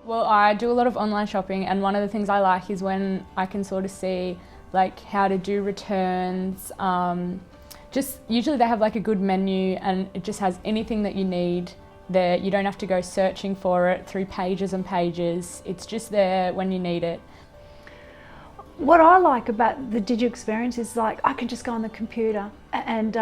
Well, I do a lot of online shopping, and one of the things I like is when I can sort of see like how to do returns. Just usually they have like a good menu and it just has anything that you need there. You don't have to go searching for it through pages and pages. It's just there when you need it. What I like about the digital experience is like I can just go on the computer and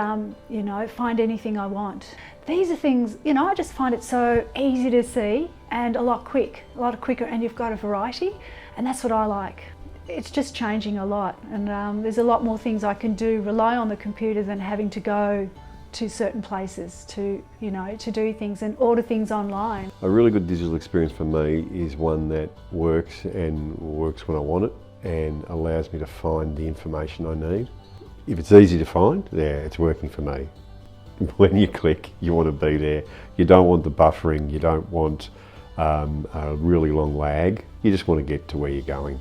find anything I want. These are things, I just find it so easy to see and a lot quicker, and you've got a variety, and that's what I like. It's just changing a lot, and there's a lot more things I can rely on the computer than having to go to certain places to do things and order things online. A really good digital experience for me is one that works when I want it and allows me to find the information I need. If it's easy to find, yeah, it's working for me. When you click, you want to be there. You don't want the buffering, you don't want a really long lag. You just want to get to where you're going.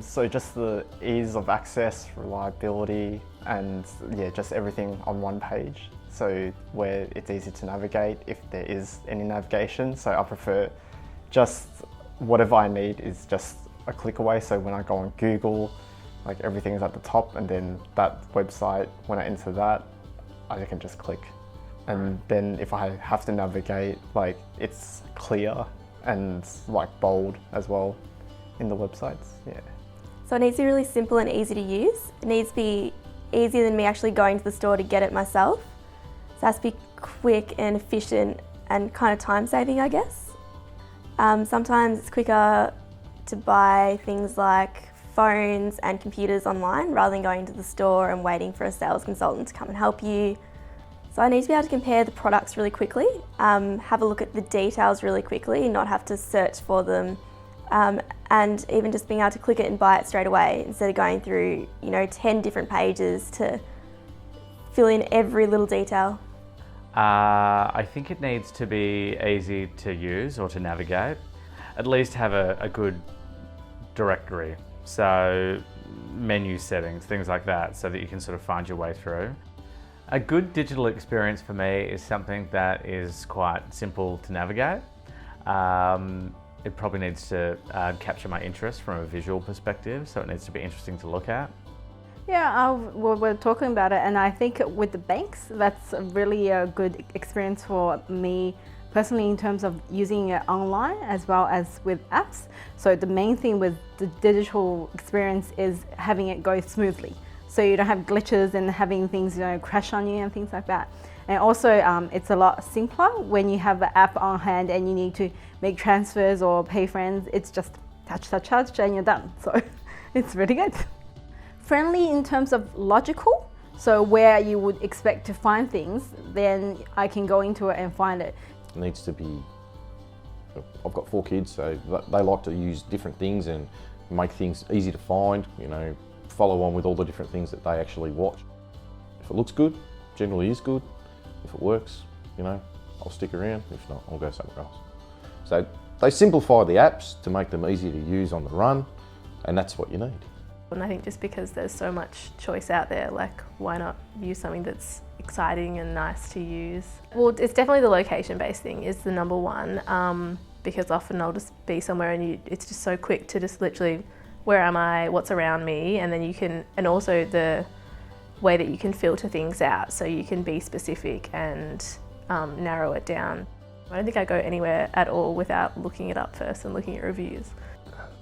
So just the ease of access, reliability, and just everything on one page. So where it's easy to navigate if there is any navigation. So I prefer just whatever I need is just a click away. So when I go on Google, like everything is at the top, and then that website, when I enter that, I can just click. And then if I have to navigate, like it's clear and like bold as well in the websites, yeah. So it needs to be really simple and easy to use. It needs to be easier than me actually going to the store to get it myself. So it has to be quick and efficient and kind of time saving, I guess. Sometimes it's quicker to buy things like phones and computers online rather than going to the store and waiting for a sales consultant to come and help you. So I need to be able to compare the products really quickly, have a look at the details really quickly, not have to search for them, and even just being able to click it and buy it straight away instead of going through 10 different pages to fill in every little detail. I think it needs to be easy to use or to navigate. At least have a good directory, so menu settings, things like that, so that you can sort of find your way through. A good digital experience for me is something that is quite simple to navigate. It probably needs to capture my interest from a visual perspective, so it needs to be interesting to look at. Yeah, we're talking about it, and I think with the banks, that's really a good experience for me personally in terms of using it online as well as with apps. So the main thing with the digital experience is having it go smoothly. So you don't have glitches and having things crash on you and things like that. And also it's a lot simpler when you have the app on hand and you need to make transfers or pay friends. It's just touch and you're done. So it's really good. Friendly in terms of logical. So where you would expect to find things, then I can go into it and find it. It needs to be, I've got 4 kids, so they like to use different things and make things easy to find, follow on with all the different things that they actually watch. If it looks good, generally is good. If it works, I'll stick around. If not, I'll go somewhere else. So they simplify the apps to make them easy to use on the run, and that's what you need. And I think just because there's so much choice out there, like why not use something that's exciting and nice to use? Well, it's definitely the location-based thing is the number one, because often I'll just be somewhere and it's just so quick to just literally, where am I, what's around me, and then you can, and also the way that you can filter things out, so you can be specific and narrow it down. I don't think I go anywhere at all without looking it up first and looking at reviews.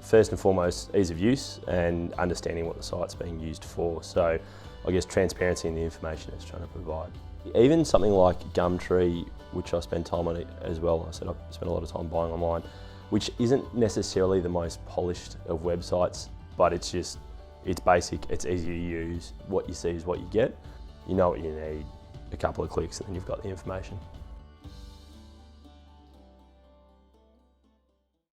First and foremost, ease of use and understanding what the site's being used for. So I guess transparency in the information it's trying to provide. Even something like Gumtree, which I spend time on it as well. I said I spend a lot of time buying online, which isn't necessarily the most polished of websites, but it's basic, it's easy to use. What you see is what you get. You know what you need, a couple of clicks and then you've got the information.